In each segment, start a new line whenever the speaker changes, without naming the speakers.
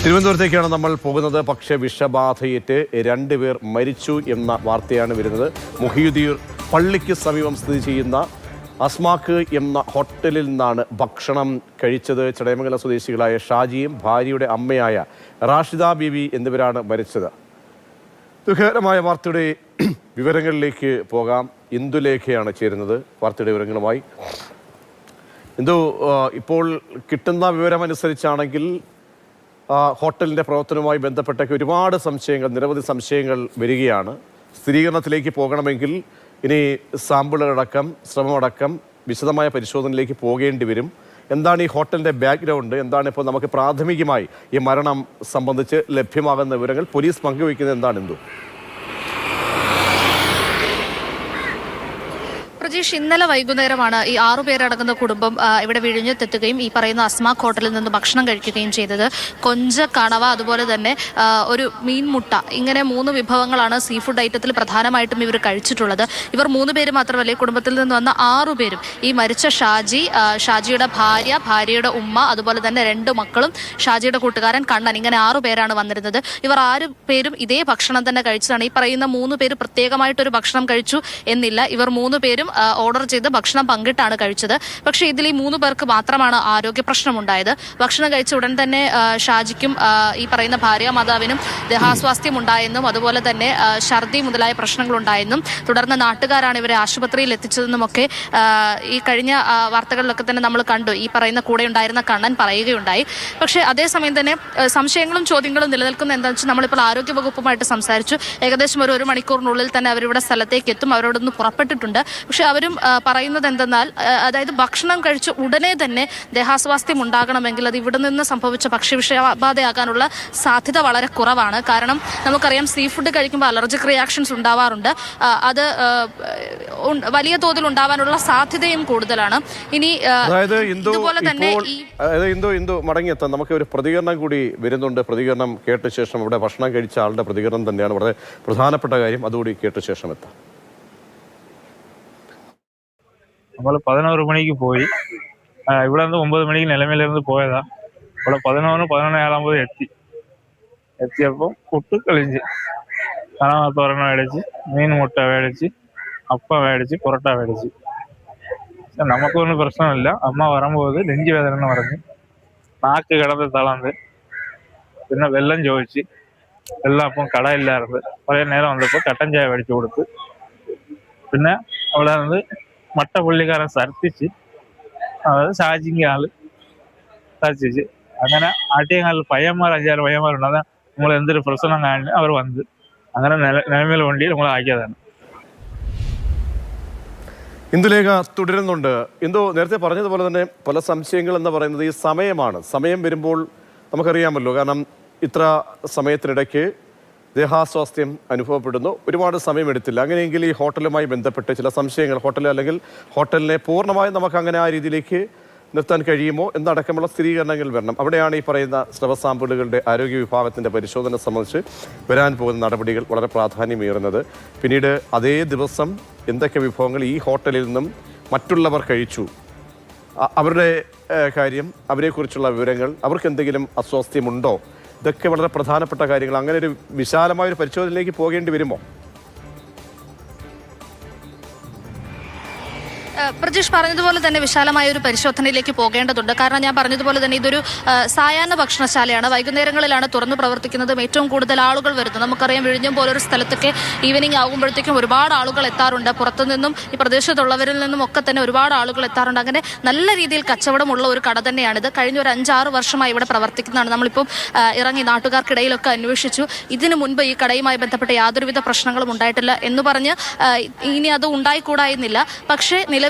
തിരുവനന്തപുരത്തേക്കാണ് നമ്മൾ പോകുന്നത്. പക്ഷേ വിഷബാധയേറ്റ് 2 പേർ മരിച്ചു എന്ന വാർത്തയാണ് വരുന്നത്. മുഹിയുദ്ദീൻ പള്ളിക്ക് സമീപം സ്ഥിതി ചെയ്യുന്ന അസ്മാക്ക് എന്ന ഹോട്ടലിൽ നിന്നാണ് ഭക്ഷണം കഴിച്ചത്. ചടയമംഗലം സ്വദേശികളായ ഷാജിയും ഭാര്യയുടെ അമ്മയായ റാഷിദ ബീവി എന്നിവരാണ് മരിച്ചത്. ദുഃഖകരമായ വാർത്തയുടെ വിവരങ്ങളിലേക്ക് പോകാം. ഇന്ദുലേഖയാണ് ചേരുന്നത് വാർത്തയുടെ വിവരങ്ങളുമായി. ഇന്ദു, ഇപ്പോൾ കിട്ടുന്ന വിവരമനുസരിച്ചാണെങ്കിൽ ഹോട്ടലിൻ്റെ പ്രവർത്തനവുമായി ബന്ധപ്പെട്ടൊക്കെ ഒരുപാട് സംശയങ്ങൾ, നിരവധി സംശയങ്ങൾ വരികയാണ്. സ്ഥിരീകരണത്തിലേക്ക് പോകണമെങ്കിൽ ഇനി സാമ്പിളുകളടക്കം ശ്രമമടക്കം വിശദമായ പരിശോധനയിലേക്ക് പോകേണ്ടി വരും. എന്താണ് ഈ ഹോട്ടലിൻ്റെ ബാക്ക്ഗ്രൗണ്ട്? എന്താണ് ഇപ്പോൾ നമുക്ക് പ്രാഥമികമായി ഈ മരണം സംബന്ധിച്ച് ലഭ്യമാകുന്ന വിവരങ്ങൾ? പോലീസ് പങ്കുവയ്ക്കുന്നത് എന്താണ് ഇന്ദു?
പ്രജീഷ്, ഇന്നലെ വൈകുന്നേരമാണ് ഈ 6 പേരടങ്ങുന്ന കുടുംബം ഇവിടെ വിഴിഞ്ഞത്തെത്തുകയും ഈ പറയുന്ന അസ്മാക് ഹോട്ടലിൽ നിന്ന് ഭക്ഷണം കഴിക്കുകയും ചെയ്തത്. കൊഞ്ച, കണവ, അതുപോലെ തന്നെ ഒരു മീൻമുട്ട, ഇങ്ങനെ 3 വിഭവങ്ങളാണ് സീ ഫുഡ് ഐറ്റത്തിൽ പ്രധാനമായിട്ടും ഇവർ കഴിച്ചിട്ടുള്ളത്. ഇവർ 3 പേര് മാത്രമല്ല, ഈ കുടുംബത്തിൽ നിന്ന് വന്ന 6 പേരും, ഈ മരിച്ച ഷാജി, ഷാജിയുടെ ഭാര്യ, ഭാര്യയുടെ ഉമ്മ, അതുപോലെ തന്നെ 2 മക്കളും ഷാജിയുടെ കൂട്ടുകാരൻ കണ്ണൻ, ഇങ്ങനെ 6 പേരാണ് വന്നിരുന്നത്. ഇവർ 6 പേരും ഇതേ ഭക്ഷണം തന്നെ കഴിച്ചതാണ്. ഈ പറയുന്ന 3 പേര് പ്രത്യേകമായിട്ടൊരു ഭക്ഷണം കഴിച്ചു എന്നില്ല. ഇവർ 3 പേരും ഓർഡർ ചെയ്ത് ഭക്ഷണം പങ്കിട്ടാണ് കഴിച്ചത്. പക്ഷേ ഇതിൽ ഈ 3 പേർക്ക് മാത്രമാണ് ആരോഗ്യ പ്രശ്നമുണ്ടായത്. ഭക്ഷണം കഴിച്ച ഉടൻ തന്നെ ഷാജിക്കും ഈ പറയുന്ന ഭാര്യ മാതാവിനും ദേഹാസ്വാസ്ഥ്യം ഉണ്ടായെന്നും അതുപോലെ തന്നെ ഛർദി മുതലായ പ്രശ്നങ്ങളുണ്ടായെന്നും തുടർന്ന് നാട്ടുകാരാണ് ഇവരെ ആശുപത്രിയിൽ എത്തിച്ചതെന്നുമൊക്കെ ഈ കഴിഞ്ഞ വാർത്തകളിലൊക്കെ തന്നെ നമ്മൾ കണ്ടു. ഈ പറയുന്ന കൂടെ ഉണ്ടായിരുന്ന കണ്ണൻ പറയുകയുണ്ടായി. പക്ഷേ അതേസമയം തന്നെ സംശയങ്ങളും ചോദ്യങ്ങളും നിലനിൽക്കുന്ന എന്താണെന്ന് വെച്ചാൽ നമ്മളിപ്പോൾ ആരോഗ്യ വകുപ്പുമായിട്ട് സംസാരിച്ചു. ഏകദേശം ഒരു മണിക്കൂറിനുള്ളിൽ തന്നെ അവരിവിടെ സ്ഥലത്തേക്ക് എത്തും. അവരോടൊന്ന് പുറപ്പെട്ടിട്ടുണ്ട്. പക്ഷെ അവരും പറയുന്നത് എന്തെന്നാൽ, അതായത് ഭക്ഷണം കഴിച്ച് ഉടനെ തന്നെ ദേഹാസ്വാസ്ഥ്യം ഉണ്ടാകണമെങ്കിൽ അത് ഇവിടെ നിന്ന് സംഭവിച്ച ഭക്ഷ്യവിഷബാധയാകാനുള്ള സാധ്യത വളരെ കുറവാണ്. കാരണം നമുക്കറിയാം, സീ ഫുഡ് കഴിക്കുമ്പോൾ അലർജിക് റിയാക്ഷൻസ് ഉണ്ടാവാറുണ്ട്. അത് വലിയ തോതിൽ ഉണ്ടാവാനുള്ള സാധ്യതയും കൂടുതലാണ്. ഇനി ഇതുപോലെ തന്നെ
മടങ്ങിയെത്താൻ നമുക്ക് ഒരു പ്രതികരണം കൂടി വരുന്നുണ്ട്. പ്രതികരണം കേട്ട ശേഷം, ഇവിടെ ഭക്ഷണം കഴിച്ച ആളുടെ പ്രതികരണം തന്നെയാണ് വളരെ പ്രധാനപ്പെട്ട കാര്യം. അതുകൂടി കേട്ട ശേഷം എത്താം.
നമ്മൾ 11 മണിക്ക് പോയി, ഇവിടെ നിന്ന് 9 മണിക്ക് നിലമേലിருந்து പോയതാ. ഇവിടെ 11-11:07 എത്തിയപ്പോൾ പുട്ട് കളിച്ച്, കണവ തോരൻ മേടിച്ച്, മീൻ മുട്ട മേടിച്ച്, അപ്പം മേടിച്ച്, പൊറോട്ട മേടിച്ച്. നമുക്കൊന്നും പ്രശ്നമില്ല. അമ്മ വരുമ്പോൾ നെഞ്ച് വേദന എന്ന് പറഞ്ഞ് നാക്ക് കിടന്ന് തളർന്ന്, പിന്നെ വെള്ളം ചോദിച്ച്, വെള്ളം അപ്പം കടയില്ലായിരുന്നു. കുറേ നേരം വന്നപ്പോൾ കട്ടൻ ചായ മേടിച്ചു കൊടുത്ത്, പിന്നെ അവിടെ നിന്ന് മട്ട പുള്ളിക്കാരൻ സർത്തിച്ച്, അതായത് ഷാജിങ് ആള് സർത്തിച്ച്, അങ്ങനെ ആട്ടിയങ്ങാലിൽ 5-6 പയ്യന്മാരുണ്ട്. അത് നമ്മൾ എന്തൊരു പ്രശ്നം കാണി അവർ വന്ന് അങ്ങനെ നിലമേൽ വണ്ടി നമ്മൾ ആക്കിയതാണ്.
ഇന്ദുലേഖ തുടരുന്നുണ്ട്. എന്തോ നേരത്തെ പറഞ്ഞതുപോലെ തന്നെ പല സംശയങ്ങൾ എന്ന് പറയുന്നത് ഈ സമയമാണ്. സമയം വരുമ്പോൾ നമുക്കറിയാമല്ലോ, കാരണം ഇത്ര സമയത്തിനിടയ്ക്ക് ദേഹാസ്വാസ്ഥ്യം അനുഭവപ്പെടുന്നു. ഒരുപാട് സമയമെടുത്തില്ല. അങ്ങനെയെങ്കിൽ ഈ ഹോട്ടലുമായി ബന്ധപ്പെട്ട് ചില സംശയങ്ങൾ, അല്ലെങ്കിൽ ഹോട്ടലിനെ പൂർണ്ണമായും നമുക്ക് അങ്ങനെ ആ രീതിയിലേക്ക് നിർത്താൻ കഴിയുമോ എന്നടക്കമുള്ള സ്ഥിരീകരണങ്ങൾ വരണം. അവിടെയാണ് ഈ പറയുന്ന സ്രവ സാമ്പിളുകളുടെ ആരോഗ്യ വിഭാഗത്തിൻ്റെ പരിശോധന സംബന്ധിച്ച് വരാൻ പോകുന്ന നടപടികൾ വളരെ പ്രാധാന്യമേറുന്നത്. പിന്നീട് അതേ ദിവസം എന്തൊക്കെ വിഭവങ്ങൾ ഈ ഹോട്ടലിൽ നിന്നും മറ്റുള്ളവർ കഴിച്ചു, അവരുടെ കാര്യം, അവരെക്കുറിച്ചുള്ള വിവരങ്ങൾ, അവർക്ക് എന്തെങ്കിലും അസ്വാസ്ഥ്യമുണ്ടോ, ഇതൊക്കെ വളരെ പ്രധാനപ്പെട്ട കാര്യങ്ങൾ. അങ്ങനെ ഒരു വിശാലമായൊരു പരിശോധനയിലേക്ക് പോകേണ്ടി വരുമോ?
പ്രജീഷ് പറഞ്ഞതുപോലെ തന്നെ വിശാലമായ ഒരു പരിശോധനയിലേക്ക് പോകേണ്ടതുണ്ട്. കാരണം ഞാൻ പറഞ്ഞതുപോലെ തന്നെ ഇതൊരു സായാഹ്ന ഭക്ഷണശാലയാണ്. വൈകുന്നേരങ്ങളിലാണ് തുറന്നു പ്രവർത്തിക്കുന്നത്. ഏറ്റവും കൂടുതൽ ആളുകൾ വരുന്നത് നമുക്കറിയാം. വിഴിഞ്ഞം പോലൊരു സ്ഥലത്തൊക്കെ ഈവനിങ് ആകുമ്പോഴത്തേക്കും ഒരുപാട് ആളുകൾ എത്താറുണ്ട്. പുറത്തുനിന്നും ഈ പ്രദേശത്തുള്ളവരിൽ നിന്നും ഒക്കെ തന്നെ ഒരുപാട് ആളുകൾ എത്താറുണ്ട്. അങ്ങനെ നല്ല രീതിയിൽ കച്ചവടമുള്ള ഒരു കട തന്നെയാണിത്. കഴിഞ്ഞ ഒരു 5-6 വർഷമായി ഇവിടെ പ്രവർത്തിക്കുന്നതാണ്. നമ്മളിപ്പം ഇറങ്ങി നാട്ടുകാർക്കിടയിലൊക്കെ അന്വേഷിച്ചു. ഇതിനു മുൻപ് ഈ കടയുമായി ബന്ധപ്പെട്ട് യാതൊരുവിധ പ്രശ്നങ്ങളും ഉണ്ടായിട്ടില്ല എന്ന് പറഞ്ഞ് ഇനി അത് ഉണ്ടായിക്കൂടായിരുന്നില്ല. പക്ഷേ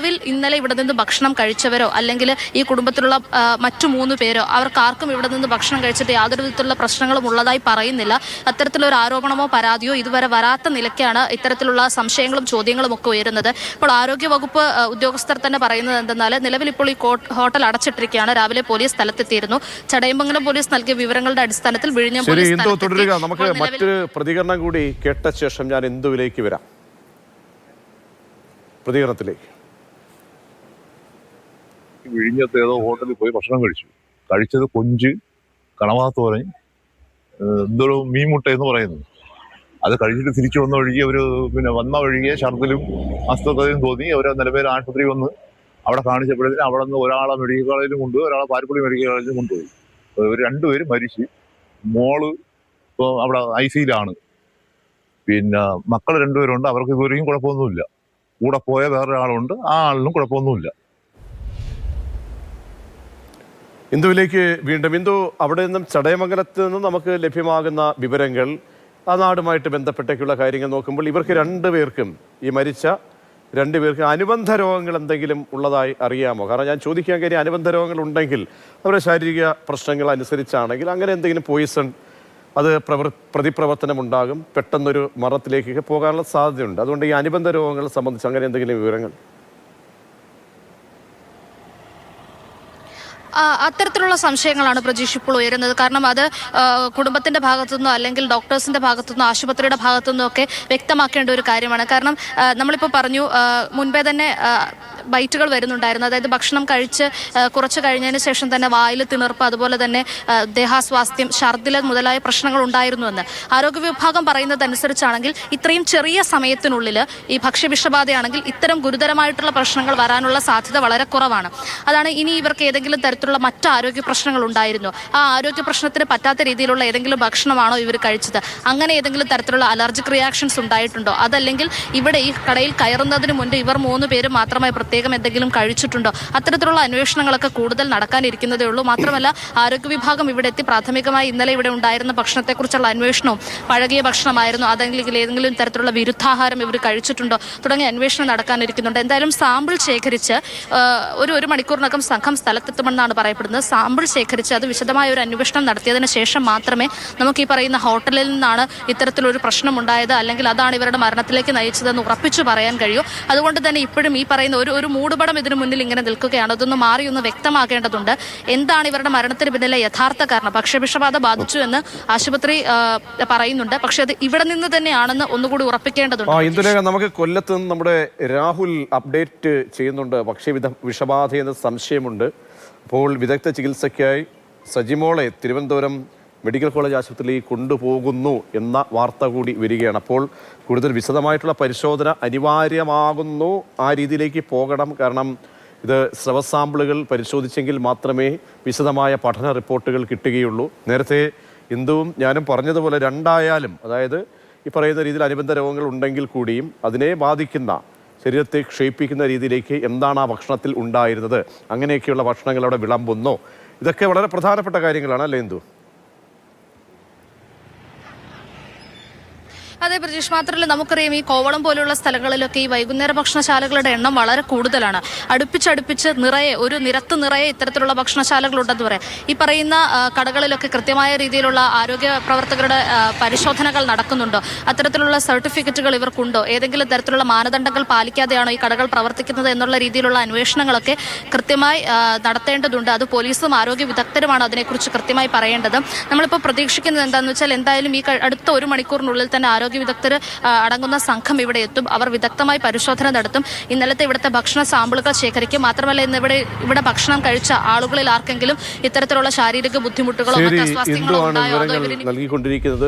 ഇന്നലെ ഇവിടെ നിന്ന് ഭക്ഷണം കഴിച്ചവരോ അല്ലെങ്കിൽ ഈ കുടുംബത്തിലുള്ള മറ്റു 3 പേരോ അവർക്കാർക്കും ഇവിടെ നിന്ന് ഭക്ഷണം കഴിച്ചിട്ട് യാതൊരു വിധത്തിലുള്ള പ്രശ്നങ്ങളും ഉള്ളതായി പറയുന്നില്ല. അത്തരത്തിലൊരു ആരോപണമോ പരാതിയോ ഇതുവരെ വരാത്ത നിലയ്ക്കാണ് ഇത്തരത്തിലുള്ള സംശയങ്ങളും ചോദ്യങ്ങളും ഒക്കെ ഉയരുന്നത്. ഇപ്പോൾ ആരോഗ്യ വകുപ്പ് ഉദ്യോഗസ്ഥർ തന്നെ പറയുന്നത് എന്തെന്നാൽ, നിലവിൽ ഇപ്പോൾ ഈ ഹോട്ടൽ അടച്ചിട്ടിരിക്കുകയാണ്. രാവിലെ പോലീസ് സ്ഥലത്തെത്തിയിരുന്നു. ചടയമംഗലം പോലീസ് നൽകിയ വിവരങ്ങളുടെ അടിസ്ഥാനത്തിൽ വിഴിഞ്ഞം പോലീസ്
നമുക്ക് മറ്റൊരു പ്രതികരണം കൂടി കേട്ട ശേഷം ഞാൻ എന്തുവിലേക്ക് വരാം. പ്രതികരണത്തിലേക്ക്.
വിഴിഞ്ഞത്ത് ഏതോ ഹോട്ടലിൽ പോയി ഭക്ഷണം കഴിച്ചു. കഴിച്ചത് കൊഞ്ച്, കണവാത്തോരൻ, എന്തോ മീൻമുട്ട എന്ന് പറയുന്നത്. അത് കഴിച്ചിട്ട് തിരിച്ചു വന്ന ഒഴുകി വന്ന ഒഴുകിയ ഛർദിലും അസ്വസ്ഥതയും തോന്നി. അവർ നിലവിൽ ആശുപത്രി വന്ന് അവിടെ കാണിച്ചപ്പോഴത്തേന് അവിടെ നിന്ന് ഒരാളെ മെഡിക്കൽ കോളേജിലും കൊണ്ടുപോയി, ഒരാളെ പാരിപ്പള്ളി മെഡിക്കൽ കോളേജിലും കൊണ്ടുപോയി. ഇവർ രണ്ടുപേരും മരിച്ച്. മോള് ഇപ്പോൾ അവിടെ ICUലാണ്. മക്കൾ രണ്ടുപേരുണ്ട്. അവർക്ക് ഇതുവരെയും കുഴപ്പമൊന്നുമില്ല. കൂടെ പോയ വേറൊരാളുണ്ട്, ആ ആളിനും കുഴപ്പമൊന്നുമില്ല.
ഇന്ദുവിലേക്ക് വീണ്ടും. ഇന്ദു, അവിടെ നിന്നും ചടയമംഗലത്ത് നിന്നും നമുക്ക് ലഭ്യമാകുന്ന വിവരങ്ങൾ, ആ നാടുമായിട്ട് ബന്ധപ്പെട്ടൊക്കെയുള്ള കാര്യങ്ങൾ നോക്കുമ്പോൾ ഇവർക്ക് രണ്ടുപേർക്കും, ഈ മരിച്ച രണ്ടുപേർക്ക് അനുബന്ധ രോഗങ്ങൾ എന്തെങ്കിലും ഉള്ളതായി അറിയാമോ? കാരണം ഞാൻ ചോദിക്കാൻ കാര്യം, അനുബന്ധ രോഗങ്ങൾ ഉണ്ടെങ്കിൽ അവരുടെ ശാരീരിക പ്രശ്നങ്ങൾ അനുസരിച്ചാണെങ്കിൽ അങ്ങനെ എന്തെങ്കിലും പോയിസൺ, അത് പ്രതിപ്രവർത്തനം ഉണ്ടാകും, പെട്ടെന്നൊരു മരണത്തിലേക്ക് പോകാനുള്ള സാധ്യതയുണ്ട്. അതുകൊണ്ട് ഈ അനുബന്ധ രോഗങ്ങളെ സംബന്ധിച്ച് അങ്ങനെ എന്തെങ്കിലും വിവരങ്ങൾ?
അത്തരത്തിലുള്ള സംശയങ്ങളാണ് പ്രജീഷ് ഇപ്പോൾ ഉയരുന്നത്. കാരണം അത് കുടുംബത്തിന്റെ ഭാഗത്തുനിന്നോ അല്ലെങ്കിൽ ഡോക്ടേഴ്സിന്റെ ഭാഗത്തുനിന്നോ ആശുപത്രിയുടെ ഭാഗത്തുനിന്നോ ഒക്കെ വ്യക്തമാക്കേണ്ട ഒരു കാര്യമാണ്. കാരണം നമ്മളിപ്പോൾ പറഞ്ഞു, മുൻപേ തന്നെ ബൈറ്റുകൾ വരുന്നുണ്ടായിരുന്നു. അതായത് ഭക്ഷണം കഴിച്ച് കുറച്ച് കഴിഞ്ഞതിന് ശേഷം തന്നെ വായിൽ തിണർപ്പ്, അതുപോലെ തന്നെ ദേഹാസ്വാസ്ഥ്യം, ഛർദിൽ മുതലായ പ്രശ്നങ്ങൾ ഉണ്ടായിരുന്നുവെന്ന് ആരോഗ്യ വിഭാഗം പറയുന്നതനുസരിച്ചാണെങ്കിൽ ഇത്രയും ചെറിയ സമയത്തിനുള്ളിൽ ഈ ഭക്ഷ്യവിഷബാധയാണെങ്കിൽ ഇത്തരം ഗുരുതരമായിട്ടുള്ള പ്രശ്നങ്ങൾ വരാനുള്ള സാധ്യത വളരെ കുറവാണ്. അതാണ് ഇനി ഇവർക്ക് ഏതെങ്കിലും തരത്തിലുള്ള മറ്റു ആരോഗ്യ പ്രശ്നങ്ങൾ ഉണ്ടായിരുന്നു, ആ ആരോഗ്യ പ്രശ്നത്തിന് പറ്റാത്ത രീതിയിലുള്ള ഏതെങ്കിലും ഭക്ഷണമാണോ ഇവർ കഴിച്ചത്, അങ്ങനെ ഏതെങ്കിലും തരത്തിലുള്ള അലർജിക് റിയാക്ഷൻസ് ഉണ്ടായിട്ടുണ്ടോ, അതല്ലെങ്കിൽ ഇവിടെ ഈ കടയിൽ കയറുന്നതിന് മുൻപ് ഇവർ 3 പേര് മാത്രമായി പ്രത്യേകം എന്തെങ്കിലും കഴിച്ചിട്ടുണ്ടോ, അത്തരത്തിലുള്ള അന്വേഷണങ്ങളൊക്കെ കൂടുതൽ നടക്കാനിരിക്കുന്നതേ ഉള്ളൂ. മാത്രമല്ല ആരോഗ്യ വിഭാഗം ഇവിടെ എത്തി പ്രാഥമികമായി ഇന്നലെ ഇവിടെ ഉണ്ടായിരുന്ന ഭക്ഷണത്തെക്കുറിച്ചുള്ള അന്വേഷണവും, പഴകിയ ഭക്ഷണമായിരുന്നു അതെങ്കിൽ ഏതെങ്കിലും തരത്തിലുള്ള വിരുദ്ധാഹാരം ഇവർ കഴിച്ചിട്ടുണ്ടോ തുടങ്ങിയ അന്വേഷണം നടക്കാനിരിക്കുന്നുണ്ട്. എന്തായാലും സാമ്പിൾ ശേഖരിച്ച് ഒരു മണിക്കൂറിനകം സംഘം സ്ഥലത്തെത്തുമെന്നാണ് പറയപ്പെടുന്നത്. സാമ്പിൾ ശേഖരിച്ച് അത് വിശദമായ ഒരു അന്വേഷണം നടത്തിയതിനു ശേഷം മാത്രമേ നമുക്ക് ഈ പറയുന്ന ഹോട്ടലിൽ നിന്നാണ് ഇത്തരത്തിലൊരു പ്രശ്നം ഉണ്ടായത്, അല്ലെങ്കിൽ അതാണ് ഇവരുടെ മരണത്തിലേക്ക് നയിച്ചതെന്ന് ഉറപ്പിച്ചു പറയാൻ കഴിയൂ. അതുകൊണ്ട് തന്നെ ഇപ്പോഴും ഈ പറയുന്ന ഒരു മൂടുപടം ഇതിനു മുന്നിൽ ഇങ്ങനെ നിൽക്കുകയാണ്. അതൊന്ന് മാറി ഒന്ന് വ്യക്തമാക്കേണ്ടതുണ്ട്. എന്താണ് ഇവരുടെ മരണത്തിന് പിന്നിലെ യഥാർത്ഥ കാരണം? ഭക്ഷ്യവിഷബാധ ബാധിച്ചു എന്ന് ആശുപത്രി പറയുന്നുണ്ട്, പക്ഷെ അത് ഇവിടെ നിന്ന് തന്നെയാണെന്ന് ഒന്നുകൂടി ഉറപ്പിക്കേണ്ടതുണ്ട്.
ഇന്ദുലേഖ, നമുക്ക് കൊല്ലത്ത് നിന്ന് നമ്മുടെ രാഹുൽ അപ്ഡേറ്റ് ചെയ്യുന്നുണ്ട്. വിഷബാധ എന്ന സംശയമുണ്ട്. അപ്പോൾ വിദഗ്ധ ചികിത്സയ്ക്കായി സജിമോളെ തിരുവനന്തപുരം മെഡിക്കൽ കോളേജ് ആശുപത്രിയിലേക്ക് കൊണ്ടുപോകുന്നു എന്ന വാർത്ത കൂടി വരികയാണ്. അപ്പോൾ കൂടുതൽ വിശദമായിട്ടുള്ള പരിശോധന അനിവാര്യമാകുന്നു. ആ രീതിയിലേക്ക് പോകണം. കാരണം ഇത് സ്രവ സാമ്പിളുകൾ പരിശോധിച്ചെങ്കിൽ മാത്രമേ വിശദമായ പഠന റിപ്പോർട്ടുകൾ കിട്ടുകയുള്ളൂ. നേരത്തെ ഇന്ദുവും ഞാനും പറഞ്ഞതുപോലെ രണ്ടായാലും, അതായത് ഈ പറയുന്ന രീതിയിൽ അനുബന്ധ രോഗങ്ങൾ ഉണ്ടെങ്കിൽ കൂടിയും അതിനെ ബാധിക്കുന്ന, ശരീരത്തെ ക്ഷയിപ്പിക്കുന്ന രീതിയിലേക്ക് എന്താണ് ആ ഭക്ഷണത്തിൽ ഉണ്ടായിരുന്നത്, അങ്ങനെയൊക്കെയുള്ള ഭക്ഷണങ്ങൾ അവിടെ വിളമ്പുന്നോ, ഇതൊക്കെ വളരെ പ്രധാനപ്പെട്ട കാര്യങ്ങളാണ്, അല്ലേ ഇന്ദു?
അതെ പ്രജീഷ്, മാത്രമല്ല നമുക്കറിയാം ഈ കോവളം പോലുള്ള സ്ഥലങ്ങളിലൊക്കെ ഈ വൈകുന്നേര ഭക്ഷണശാലകളുടെ എണ്ണം വളരെ കൂടുതലാണ്. അടുപ്പിച്ചടുപ്പിച്ച് ഒരു നിരത്ത് നിറയെ ഇത്തരത്തിലുള്ള ഭക്ഷണശാലകളുണ്ടെന്ന് പറയാം. ഈ പറയുന്ന കടകളിലൊക്കെ കൃത്യമായ രീതിയിലുള്ള ആരോഗ്യ പ്രവർത്തകരുടെ പരിശോധനകൾ നടക്കുന്നുണ്ടോ, അത്തരത്തിലുള്ള സർട്ടിഫിക്കറ്റുകൾ ഇവർക്കുണ്ടോ, ഏതെങ്കിലും തരത്തിലുള്ള മാനദണ്ഡങ്ങൾ പാലിക്കാതെയാണോ ഈ കടകൾ പ്രവർത്തിക്കുന്നത് എന്നുള്ള രീതിയിലുള്ള അന്വേഷണങ്ങളൊക്കെ കൃത്യമായി നടത്തേണ്ടതുണ്ട്. അത് പോലീസും ആരോഗ്യ വിദഗ്ധരുമാണ് അതിനെക്കുറിച്ച് കൃത്യമായി പറയേണ്ടത്. നമ്മളിപ്പോൾ പ്രതീക്ഷിക്കുന്നത് എന്താണെന്ന് വെച്ചാൽ എന്തായാലും ഈ അടുത്ത 1 മണിക്കൂറിനുള്ളിൽ തന്നെ ആരോഗ്യ വിദഗ്ധർ അടങ്ങുന്ന സംഘം ഇവിടെ എത്തും. അവർ വിദഗ്ധമായി പരിശോധന നടത്തും. ഇന്നലത്തെ ഇവിടുത്തെ ഭക്ഷണ സാമ്പിളുകൾ ശേഖരിക്കും. മാത്രമല്ല ഇന്ന് ഇവിടെ ഭക്ഷണം കഴിച്ച ആളുകളിൽ ആർക്കെങ്കിലും ഇത്തരത്തിലുള്ള ശാരീരിക ബുദ്ധിമുട്ടുകളോ മറ്റ് അസ്വാസ്ഥ്യങ്ങളോ ഉണ്ടായോ,
നൽകിക്കൊണ്ടിരിക്കുന്നത്